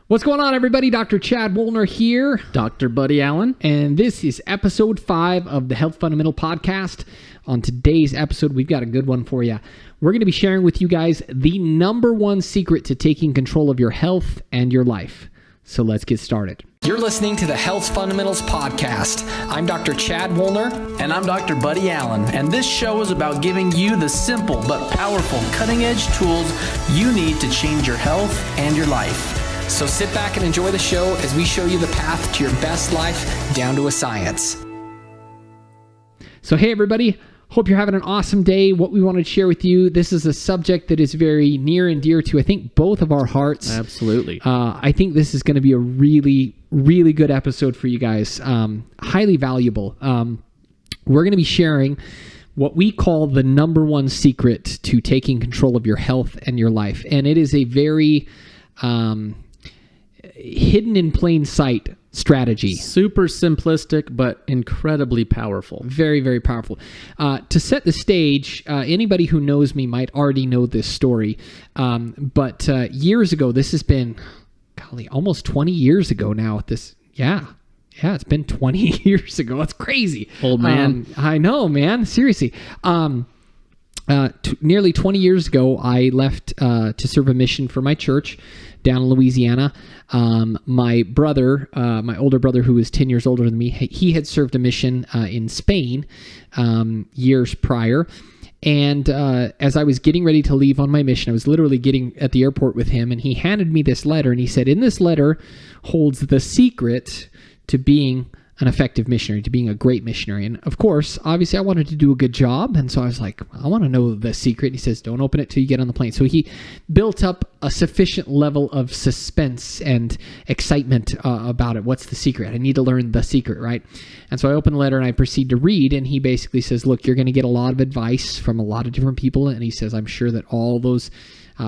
What's going on, everybody? Dr. Chad Woolner here. Dr. Buddy Allen. And this is episode 5 of the Health Fundamental Podcast. On today's episode, we've got a good one for you. We're going to be sharing with you guys the number one secret to taking control of your health and your life. So let's get started. You're listening to the Health Fundamentals Podcast. I'm Dr. Chad Woolner. And I'm Dr. Buddy Allen. And this show is about giving you the simple but powerful cutting-edge tools you need to change your health and your life. So sit back and enjoy the show as we show you the path to your best life down to a science. So hey, everybody. Hope you're having an awesome day. What we wanted to share with you, this is a subject that is very near and dear to, I think, both of our hearts. Absolutely. I think this is going to be a really, really good episode for you guys. Highly valuable. We're going to be sharing what we call the number one secret to taking control of your health and your life. And it is a very hidden in plain sight strategy. Super simplistic, but incredibly powerful. Very, very powerful. To set the stage, anybody who knows me might already know this story. But years ago, this has been, almost 20 years ago now. Yeah, it's been 20 years ago. That's crazy. Old man. I know, man. Seriously. Nearly 20 years ago, I left to serve a mission for my church down in Louisiana. My brother, my older brother, who was 10 years older than me, he had served a mission in Spain years prior. And as I was getting ready to leave on my mission, I was literally getting at the airport with him, and he handed me this letter, and he said, in this letter holds the secret to being an effective missionary, to being a great missionary. And of course, obviously I wanted to do a good job. And so I was like, I want to know the secret. And he says, don't open it till you get on the plane. So he built up a sufficient level of suspense and excitement about it. What's the secret? I need to learn the secret, right? And so I open the letter and I proceed to read. And he basically says, look, you're going to get a lot of advice from a lot of different people. And he says, I'm sure that all those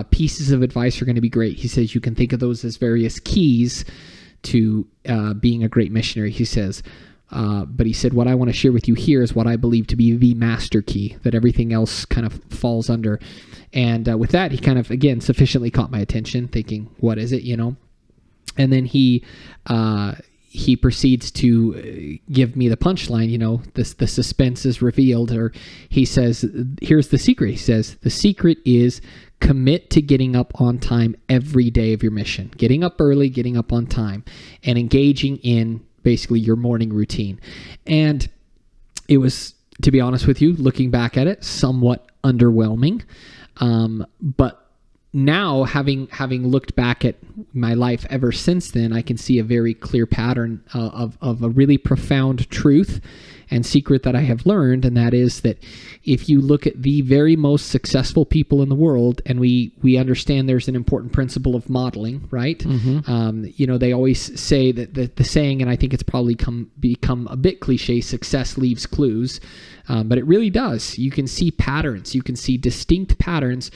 pieces of advice are going to be great. He says, you can think of those as various keys to being a great missionary, he says. But he said, what I want to share with you here is what I believe to be the master key that everything else kind of falls under. And with that, he kind of, again, sufficiently caught my attention, thinking, what is it, And then he proceeds to give me the punchline, the suspense is revealed, or he says, here's the secret. He says, the secret is commit to getting up on time every day of your mission, getting up early, getting up on time, and engaging in basically your morning routine. And it was, to be honest with you, looking back at it, somewhat underwhelming. But now, having looked back at my life ever since then, I can see a very clear pattern of a really profound truth and secret that I have learned, and that is that if you look at the very most successful people in the world, and we understand there's an important principle of modeling, right? Mm-hmm. They always say that the saying, and I think it's probably become a bit cliche, success leaves clues, but it really does. You can see patterns. You can see distinct patterns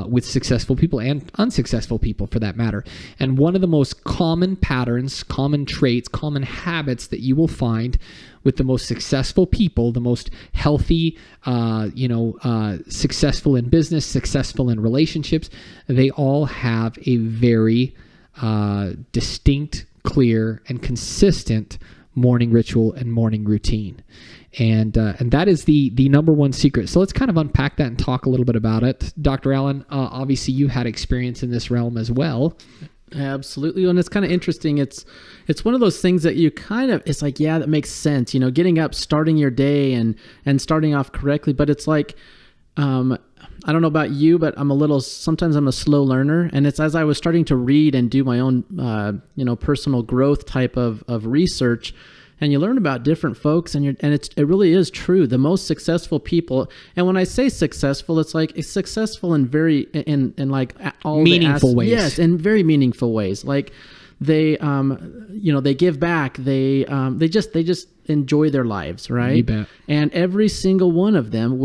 with successful people and unsuccessful people, for that matter. And one of the most common patterns, common traits, common habits that you will find with the most successful people, the most healthy, successful in business, successful in relationships, they all have a very distinct, clear, and consistent morning ritual and morning routine. And that is the number one secret. So let's kind of unpack that and talk a little bit about it. Dr. Allen, obviously you had experience in this realm as well. Absolutely. And it's kind of interesting. It's one of those things that you it's like, yeah, that makes sense. Getting up, starting your day and starting off correctly. But it's like, I don't know about you, but sometimes I'm a slow learner. And it's as I was starting to read and do my own, personal growth type of research, and you learn about different folks, and it really is true. The most successful people, and when I say successful, it's like it's successful in like all meaningful ways. Yes, in very meaningful ways. Like they, they give back. They just enjoy their lives, right? You bet. And every single one of them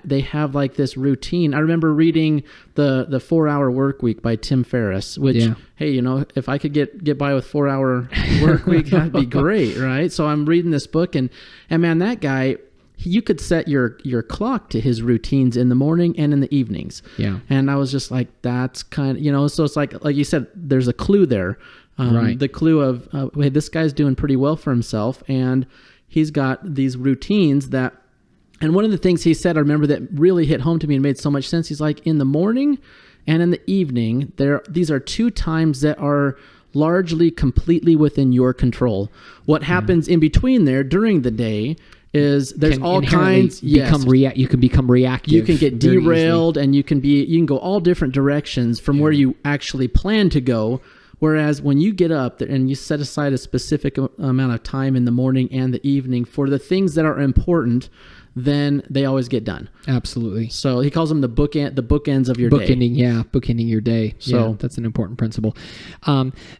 they have like this routine. I remember reading the 4-Hour Work Week by Tim Ferriss, which, hey, if I could get by with 4-hour work week, that'd be great, right? So I'm reading this book, and man, that guy, you could set your clock to his routines in the morning and in the evenings. Yeah. And I was just like, that's kind of, so it's like you said, there's a clue there. Right. The clue of, hey, this guy's doing pretty well for himself, and he's got these routines that, and one of the things he said, I remember that really hit home to me and made so much sense. He's like, in the morning and in the evening, these are 2 times that are largely completely within your control. What happens in between there during the day is there's all kinds. You can become reactive. You can get derailed, and you can go all different directions from where you actually plan to go. Whereas when you get up and you set aside a specific amount of time in the morning and the evening for the things that are important, then they always get done. Absolutely. So he calls them the bookends of your day. Bookending your day. So that's an important principle.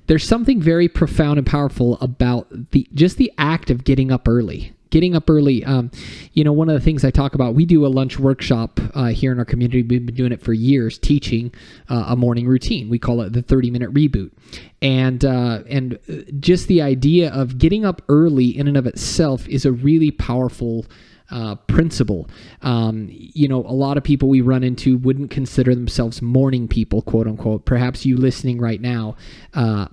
There's something very profound and powerful about just the act of getting up early. Getting up early, one of the things I talk about, we do a lunch workshop here in our community. We've been doing it for years, teaching a morning routine. We call it the 30-minute reboot. And just the idea of getting up early in and of itself is a really powerful principle. A lot of people we run into wouldn't consider themselves morning people, quote unquote. Perhaps you listening right now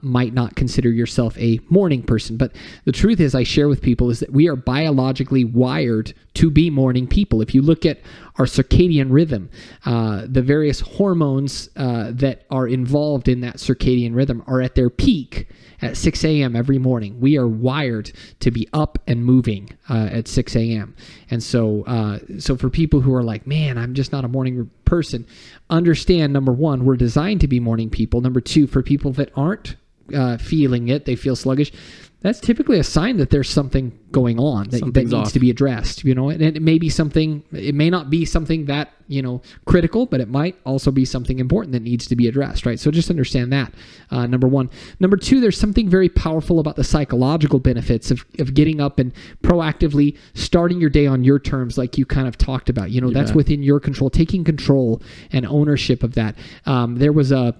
might not consider yourself a morning person. But the truth is, I share with people, is that we are biologically wired to be morning people. If you look at our circadian rhythm, the various hormones that are involved in that circadian rhythm are at their peak at 6 a.m. every morning. We are wired to be up and moving at 6 a.m. And so for people who are like, man, I'm just not a morning person, understand, number one, we're designed to be morning people. Number two, for people that aren't feeling it, they feel sluggish, that's typically a sign that there's something going on that needs to be addressed, and it may be something, it may not be something that, critical, but it might also be something important that needs to be addressed, right? So just understand that, number one. Number two, there's something very powerful about the psychological benefits of getting up and proactively starting your day on your terms, like you kind of talked about, that's within your control, taking control and ownership of that. There was a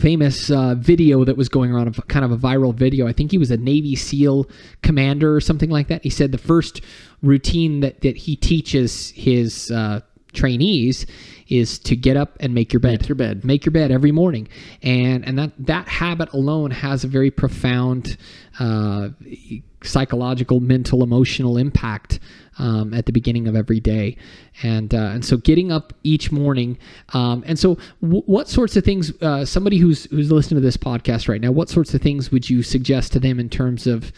famous video that was going around, kind of a viral video. I think he was a Navy SEAL commander or something like that. He said the first routine that he teaches his trainees is to get up and make your bed. Make your bed every morning. And that habit alone has a very profound psychological, mental, emotional impact at the beginning of every day. And so getting up each morning. And so what sorts of things, somebody who's listening to this podcast right now, what sorts of things would you suggest to them in terms of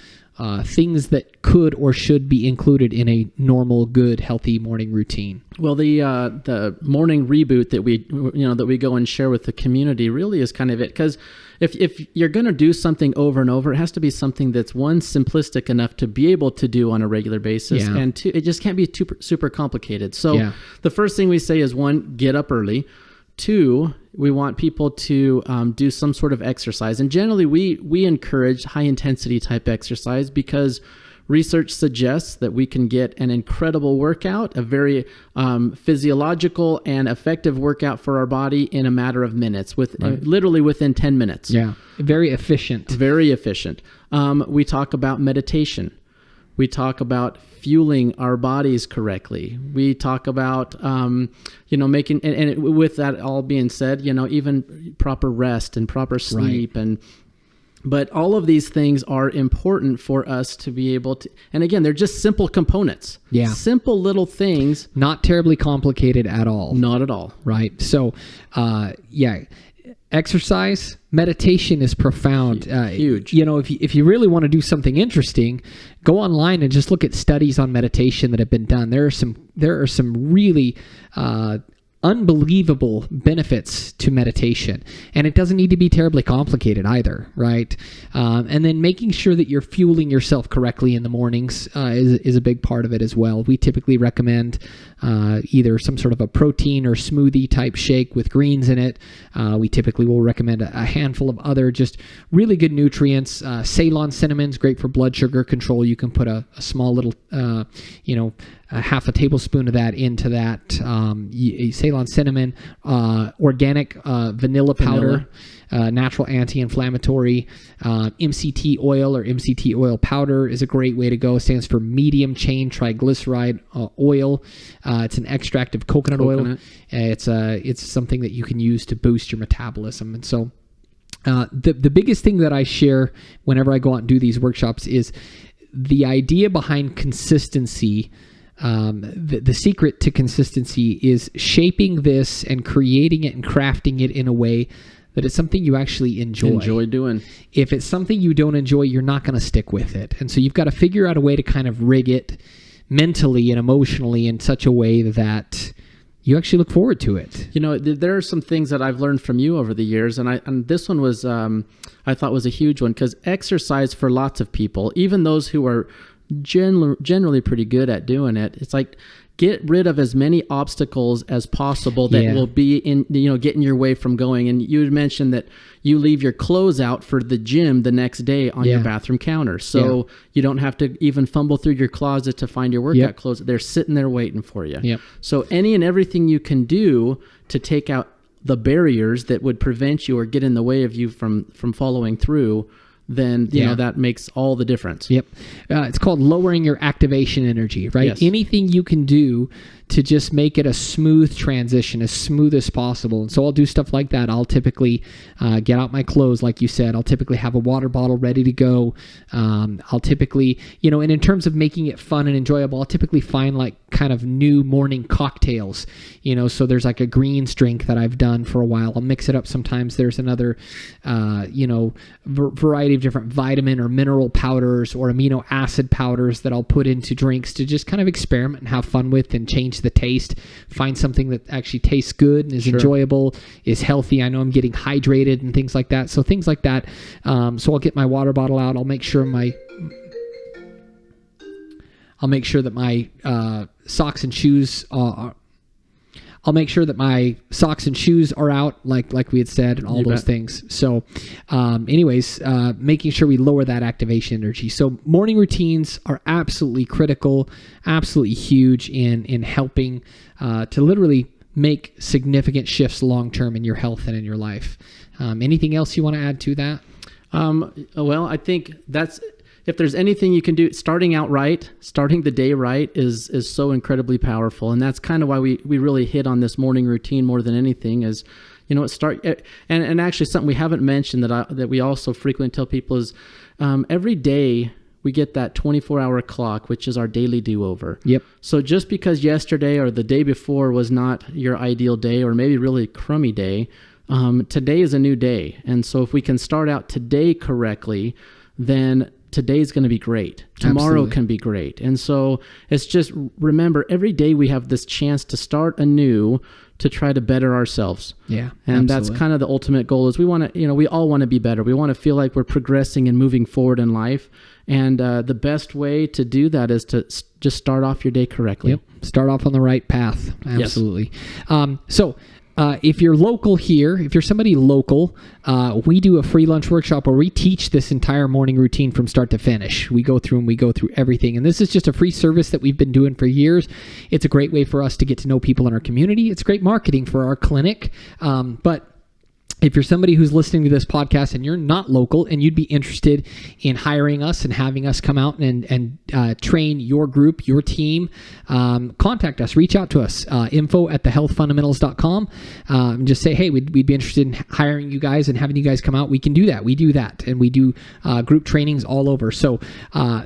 things that could or should be included in a normal, good, healthy morning routine? Well, the morning reboot that we go and share with the community really is kind of it. Because if you're going to do something over and over, it has to be something that's, one, simplistic enough to be able to do on a regular basis, and two, it just can't be super complicated. So the first thing we say is, one, get up early. Two, we want people to do some sort of exercise. And generally, we encourage high-intensity type exercise because research suggests that we can get an incredible workout, a very physiological and effective workout for our body in a matter of minutes, literally within 10 minutes. Yeah, very efficient. Very efficient. We talk about meditation. We talk about fueling our bodies correctly. We talk about, making, and with that all being said, even proper rest and proper sleep. But all of these things are important for us to be able to, and again, they're just simple components. Yeah. Simple little things. Not terribly complicated at all. Not at all. Right. So, exercise, meditation is profound. Huge. If you really want to do something interesting, go online and just look at studies on meditation that have been done. There are some really unbelievable benefits to meditation, and it doesn't need to be terribly complicated either, right? And then making sure that you're fueling yourself correctly in the mornings is a big part of it as well. We typically recommend either some sort of a protein or smoothie type shake with greens in it. We typically will recommend a handful of other just really good nutrients. Ceylon cinnamon's great for blood sugar control. You can put a small little half a tablespoon of that into that Ceylon cinnamon, organic vanilla powder, natural anti-inflammatory. MCT oil or MCT oil powder is a great way to go. It stands for medium chain triglyceride oil. It's an extract of coconut oil. It's something that you can use to boost your metabolism. And so the biggest thing that I share whenever I go out and do these workshops is the idea behind consistency. The secret to consistency is shaping this and creating it and crafting it in a way that it's something you actually enjoy doing. If it's something you don't enjoy, you're not going to stick with it. And so you've got to figure out a way to kind of rig it mentally and emotionally in such a way that you actually look forward to it. You know, there are some things that I've learned from you over the years, and this one was, I thought was a huge one, because exercise for lots of people, even those who are generally pretty good at doing it, it's like, get rid of as many obstacles as possible that will be get in your way from going. And you had mentioned that you leave your clothes out for the gym the next day on your bathroom counter. So you don't have to even fumble through your closet to find your workout clothes. They're sitting there waiting for you. Yep. So any and everything you can do to take out the barriers that would prevent you or get in the way of you from following through, then you know that makes all the difference. Yep. It's called lowering your activation energy, right? Yes. Anything you can do to just make it a smooth transition, as smooth as possible. And so I'll do stuff like that. I'll typically get out my clothes, like you said. I'll typically have a water bottle ready to go. I'll typically, and in terms of making it fun and enjoyable, I'll typically find like kind of new morning cocktails, so there's like a greens drink that I've done for a while. I'll mix it up. Sometimes there's another, variety of different vitamin or mineral powders or amino acid powders that I'll put into drinks to just kind of experiment and have fun with and change the taste. Find something that actually tastes good and is enjoyable, is healthy. I know I'm getting hydrated and things like that. So things like that. So I'll get my water bottle out. I'll make sure that my socks and shoes are. I'll make sure that my socks and shoes are out, like we had said, and all those things. So, making sure we lower that activation energy. So, morning routines are absolutely critical, absolutely huge in helping to literally make significant shifts long term in your health and in your life. Anything else you want to add to that? Well, I think that's. If there's anything you can do, starting the day right is so incredibly powerful. And that's kind of why we really hit on this morning routine more than anything is, and actually something we haven't mentioned that we also frequently tell people is every day we get that 24-hour clock, which is our daily do-over. Yep. So just because yesterday or the day before was not your ideal day or maybe really crummy day, today is a new day. And so if we can start out today correctly, then today's going to be great. Tomorrow can be great. And so it's just remember every day we have this chance to start anew to try to better ourselves. Yeah. And that's kind of the ultimate goal is we want to, we all want to be better. We want to feel like we're progressing and moving forward in life. And the best way to do that is to just start off your day correctly. Yep. Start off on the right path. Absolutely. Yes. If you're local here, if you're somebody local, we do a free lunch workshop where we teach this entire morning routine from start to finish. We go through everything. And this is just a free service that we've been doing for years. It's a great way for us to get to know people in our community. It's great marketing for our clinic. But if you're somebody who's listening to this podcast and you're not local and you'd be interested in hiring us and having us come out and train your group, your team, contact us, reach out to us, info@thehealthfundamentals.com. Just say, hey, we'd be interested in hiring you guys and having you guys come out. We can do that. We do that. And we do group trainings all over. So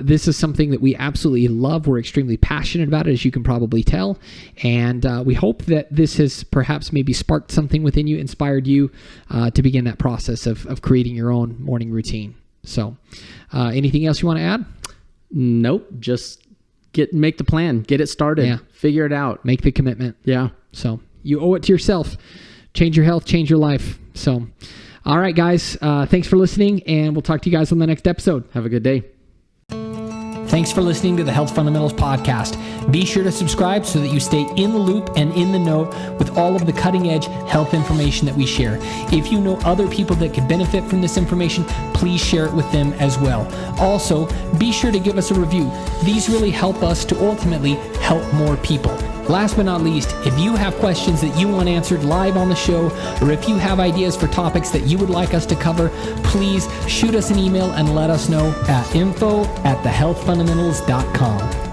this is something that we absolutely love. We're extremely passionate about it, as you can probably tell. And we hope that this has perhaps maybe sparked something within you, inspired you to begin that process of creating your own morning routine. So anything else you want to add? Nope. Just make the plan, get it started, figure it out, make the commitment. Yeah. So you owe it to yourself. Change your health, change your life. So, all right, guys, thanks for listening, and we'll talk to you guys on the next episode. Have a good day. Thanks for listening to the Health Fundamentals Podcast. Be sure to subscribe so that you stay in the loop and in the know with all of the cutting-edge health information that we share. If you know other people that could benefit from this information, please share it with them as well. Also, be sure to give us a review. These really help us to ultimately help more people. Last but not least, if you have questions that you want answered live on the show, or if you have ideas for topics that you would like us to cover, please shoot us an email and let us know at info@thehealthfundamentals.com.